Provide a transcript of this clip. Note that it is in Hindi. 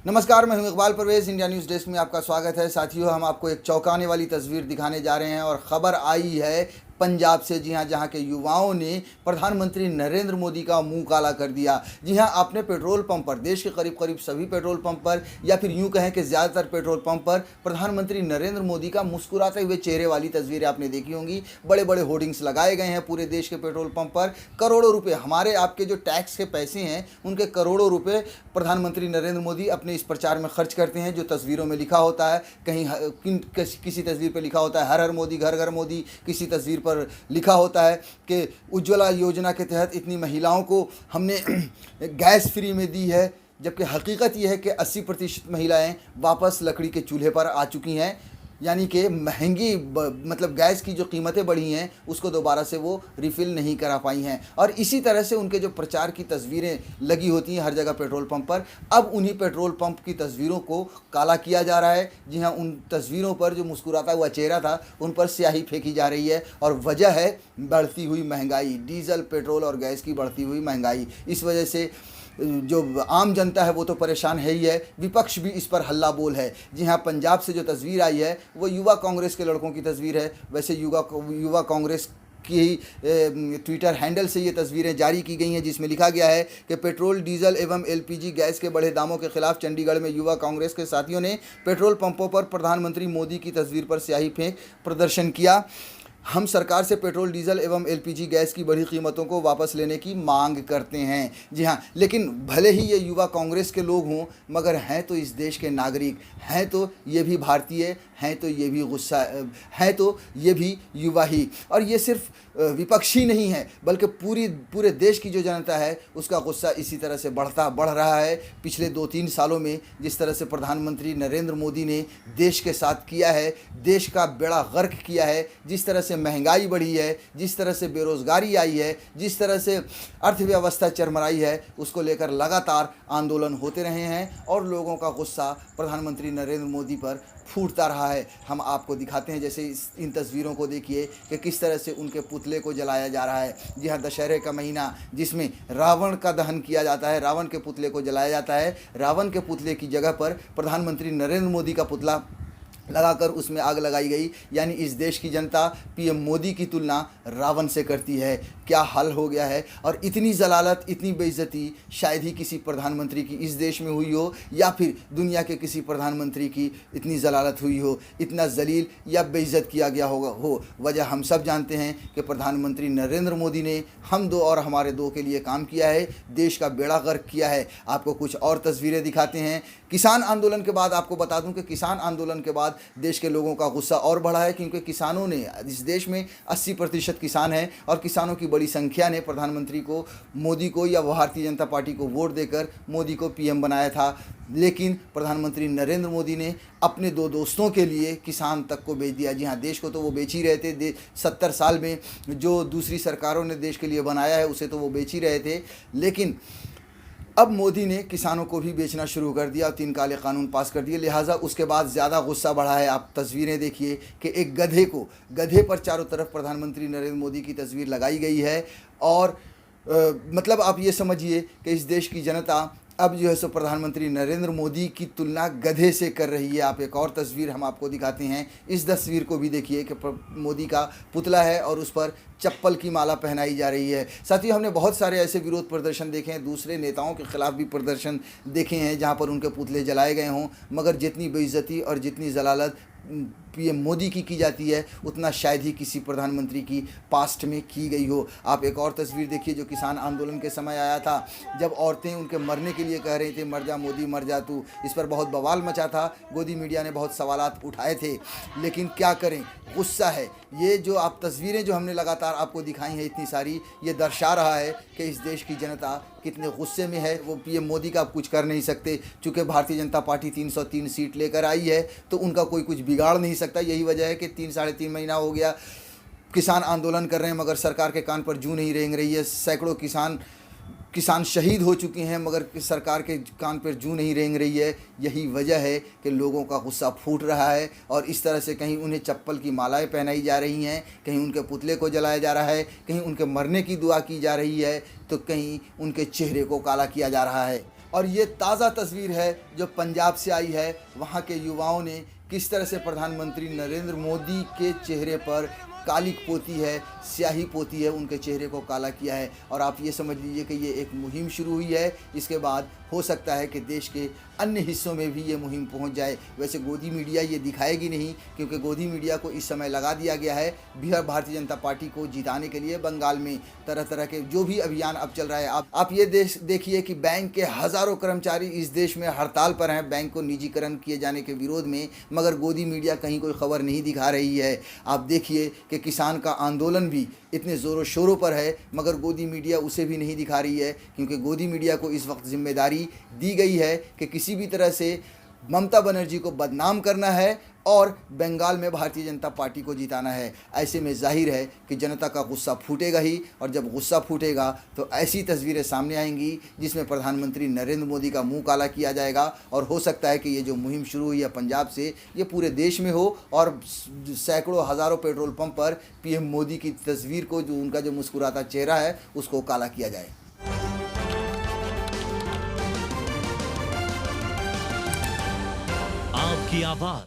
नमस्कार, मैं हूं Iqbal Parvez. India News desk में आपका स्वागत है। साथियों, हम आपको एक चौंकाने वाली तस्वीर दिखाने जा रहे हैं और ख़बर आई है पंजाब से। जी हाँ, जहाँ के युवाओं ने प्रधानमंत्री नरेंद्र मोदी का मुंह काला कर दिया। जी हाँ, आपने पेट्रोल पंप पर, देश के करीब करीब सभी पेट्रोल पंप पर, या फिर यूँ कहें कि ज़्यादातर पेट्रोल पंप पर प्रधानमंत्री नरेंद्र मोदी का मुस्कुराते हुए चेहरे वाली तस्वीरें आपने देखी होंगी। बड़े बड़े होर्डिंग्स लगाए गए हैं पूरे देश के पेट्रोल पंप पर। करोड़ों रुपये, हमारे आपके जो टैक्स के पैसे हैं उनके करोड़ों रुपये प्रधानमंत्री नरेंद्र मोदी अपने इस प्रचार में खर्च करते हैं। जो तस्वीरों में लिखा होता है, कहीं किसी तस्वीर पर लिखा होता है हर हर मोदी घर घर मोदी, किसी तस्वीर पर लिखा होता है कि उज्ज्वला योजना के तहत इतनी महिलाओं को हमने गैस फ्री में दी है, जबकि हकीकत यह है कि 80% महिलाएं वापस लकड़ी के चूल्हे पर आ चुकी हैं। यानी कि महंगी मतलब गैस की जो कीमतें बढ़ी हैं उसको दोबारा से वो रिफ़िल नहीं करा पाई हैं। और इसी तरह से उनके जो प्रचार की तस्वीरें लगी होती हैं हर जगह पेट्रोल पंप पर, अब उन्हीं पेट्रोल पंप की तस्वीरों को काला किया जा रहा है। जी हाँ, उन तस्वीरों पर जो मुस्कुराता हुआ चेहरा था उन पर स्याही फेंकी जा रही है और वजह है बढ़ती हुई महंगाई, डीजल, पेट्रोल और गैस की बढ़ती हुई महंगाई। इस वजह से जो आम जनता है वो तो परेशान है ही है, विपक्ष भी इस पर हल्ला बोल है। जी हाँ, पंजाब से जो तस्वीर आई है वो युवा कांग्रेस के लड़कों की तस्वीर है। वैसे युवा कांग्रेस की ट्विटर हैंडल से ये तस्वीरें जारी की गई हैं, जिसमें लिखा गया है कि पेट्रोल, डीजल एवं एलपीजी गैस के बढ़े दामों के खिलाफ चंडीगढ़ में युवा कांग्रेस के साथियों ने पेट्रोल पंपों पर प्रधानमंत्री मोदी की तस्वीर पर स्याही फेंक प्रदर्शन किया। हम सरकार से पेट्रोल, डीजल एवं एलपीजी गैस की बढ़ी कीमतों को वापस लेने की मांग करते हैं। जी हाँ, लेकिन भले ही ये युवा कांग्रेस के लोग हों, मगर हैं तो इस देश के नागरिक, हैं तो ये भी भारतीय, हैं तो ये भी गुस्सा, हैं तो ये भी युवा ही। और ये सिर्फ विपक्षी नहीं है, बल्कि पूरे देश की जो जनता है उसका गुस्सा इसी तरह से बढ़ रहा है। पिछले 2-3 सालों में जिस तरह से प्रधानमंत्री नरेंद्र मोदी ने देश के साथ किया है, देश का बेड़ा गर्क किया है, जिस तरह से महंगाई बढ़ी है, जिस तरह से बेरोज़गारी आई है, जिस तरह से अर्थव्यवस्था चरमराई है, उसको लेकर लगातार आंदोलन होते रहे हैं और लोगों का गुस्सा प्रधानमंत्री नरेंद्र मोदी पर फूटता रहा है। हम आपको दिखाते हैं, जैसे इन तस्वीरों को देखिए कि किस तरह से उनके पुतले को जलाया जा रहा है। जी हाँ, दशहरे का महीना जिसमें रावण का दहन किया जाता है, रावण के पुतले को जलाया जाता है। रावण के पुतले की जगह पर प्रधानमंत्री नरेंद्र मोदी का पुतला लगाकर उसमें आग लगाई गई। यानी इस देश की जनता पीएम मोदी की तुलना रावण से करती है। क्या हाल हो गया है। और इतनी जलालत, इतनी बेइज्जती शायद ही किसी प्रधानमंत्री की इस देश में हुई हो, या फिर दुनिया के किसी प्रधानमंत्री की इतनी जलालत हुई हो, इतना जलील या बेइज्जत किया गया हो। वजह हम सब जानते हैं कि प्रधानमंत्री नरेंद्र मोदी ने हम दो और हमारे दो के लिए काम किया है, देश का बेड़ा गर्क किया है। आपको कुछ और तस्वीरें दिखाते हैं। किसान आंदोलन के बाद आपको बता दूं कि किसान आंदोलन के बाद देश के लोगों का गुस्सा और बढ़ा है, क्योंकि किसानों ने, इस देश में 80% किसान हैं और किसानों की बड़ी संख्या ने प्रधानमंत्री को, मोदी को या भारतीय जनता पार्टी को वोट देकर मोदी को पीएम बनाया था। लेकिन प्रधानमंत्री नरेंद्र मोदी ने अपने दो दोस्तों के लिए किसान तक को बेच दिया। जी हाँ, देश को तो वो बेच ही रहे थे। 70 साल में जो दूसरी सरकारों ने देश के लिए बनाया है उसे तो वो बेच ही रहे थे, लेकिन अब मोदी ने किसानों को भी बेचना शुरू कर दिया और 3 काले कानून पास कर दिए। लिहाजा उसके बाद ज़्यादा गुस्सा बढ़ा है। आप तस्वीरें देखिए कि एक गधे पर चारों तरफ प्रधानमंत्री नरेंद्र मोदी की तस्वीर लगाई गई है। और मतलब आप ये समझिए कि इस देश की जनता अब जो है सो प्रधानमंत्री नरेंद्र मोदी की तुलना गधे से कर रही है। आप एक और तस्वीर हम आपको दिखाते हैं। इस तस्वीर को भी देखिए कि मोदी का पुतला है और उस पर चप्पल की माला पहनाई जा रही है। साथियों, हमने बहुत सारे ऐसे विरोध प्रदर्शन देखे हैं, दूसरे नेताओं के खिलाफ भी प्रदर्शन देखे हैं जहां पर उनके पुतले जलाए गए हों, मगर जितनी बेइज्जती और जितनी जलालत पीएम मोदी की जाती है उतना शायद ही किसी प्रधानमंत्री की पास्ट में की गई हो। आप एक और तस्वीर देखिए जो किसान आंदोलन के समय आया था, जब औरतें उनके मरने के लिए कह रही थी, मर जा मोदी मर जा तू। इस पर बहुत बवाल मचा था, गोदी मीडिया ने बहुत सवालात उठाए थे, लेकिन क्या करें, गुस्सा है। ये जो आप तस्वीरें जो हमने लगातार आपको दिखाई हैं इतनी सारी, ये दर्शा रहा है कि इस देश की जनता कितने गुस्से में है। वो पीएम मोदी का आप कुछ कर नहीं सकते, चूँकि भारतीय जनता पार्टी 303 सीट लेकर आई है तो उनका कोई कुछ बिगाड़ नहीं सकता। यही वजह है कि 3-3.5 महीना हो गया किसान आंदोलन कर रहे हैं, मगर सरकार के कान पर जूं नहीं रेंग रही है। सैकड़ों किसान शहीद हो चुके हैं, मगर सरकार के कान पर जूं नहीं रेंग रही है। यही वजह है कि लोगों का गुस्सा फूट रहा है और इस तरह से कहीं उन्हें चप्पल की मालाएं पहनाई जा रही हैं, कहीं उनके पुतले को जलाया जा रहा है, कहीं उनके मरने की दुआ की जा रही है, तो कहीं उनके चेहरे को काला किया जा रहा है। और ये ताज़ा तस्वीर है जो पंजाब से आई है। वहाँ के युवाओं ने किस तरह से प्रधानमंत्री नरेंद्र मोदी के चेहरे पर कालिक पोती है, स्याही पोती है, उनके चेहरे को काला किया है। और आप ये समझ लीजिए कि ये एक मुहिम शुरू हुई है। इसके बाद हो सकता है कि देश के अन्य हिस्सों में भी ये मुहिम पहुंच जाए। वैसे गोदी मीडिया ये दिखाएगी नहीं, क्योंकि गोदी मीडिया को इस समय लगा दिया गया है बिहार भारतीय जनता पार्टी को जिताने के लिए। बंगाल में तरह तरह के जो भी अभियान अब चल रहा है, आप ये देखिए कि बैंक के हज़ारों कर्मचारी इस देश में हड़ताल पर हैं बैंक को निजीकरण किए जाने के विरोध में, मगर गोदी मीडिया कहीं कोई खबर नहीं दिखा रही है। आप देखिए कि किसान का आंदोलन भी इतने ज़ोरों शोरों पर है, मगर गोदी मीडिया उसे भी नहीं दिखा रही है, क्योंकि गोदी मीडिया को इस वक्त जिम्मेदारी दी गई है कि किसी भी तरह से ममता बनर्जी को बदनाम करना है और बंगाल में भारतीय जनता पार्टी को जिताना है। ऐसे में जाहिर है कि जनता का गुस्सा फूटेगा ही, और जब गुस्सा फूटेगा तो ऐसी तस्वीरें सामने आएंगी जिसमें प्रधानमंत्री नरेंद्र मोदी का मुंह काला किया जाएगा। और हो सकता है कि ये जो मुहिम शुरू हुई है पंजाब से, ये पूरे देश में हो और सैकड़ों हज़ारों पेट्रोल पंप पर पीएम मोदी की तस्वीर को, जो उनका जो मुस्कुराता चेहरा है, उसको काला किया जाए। आपकी आवाज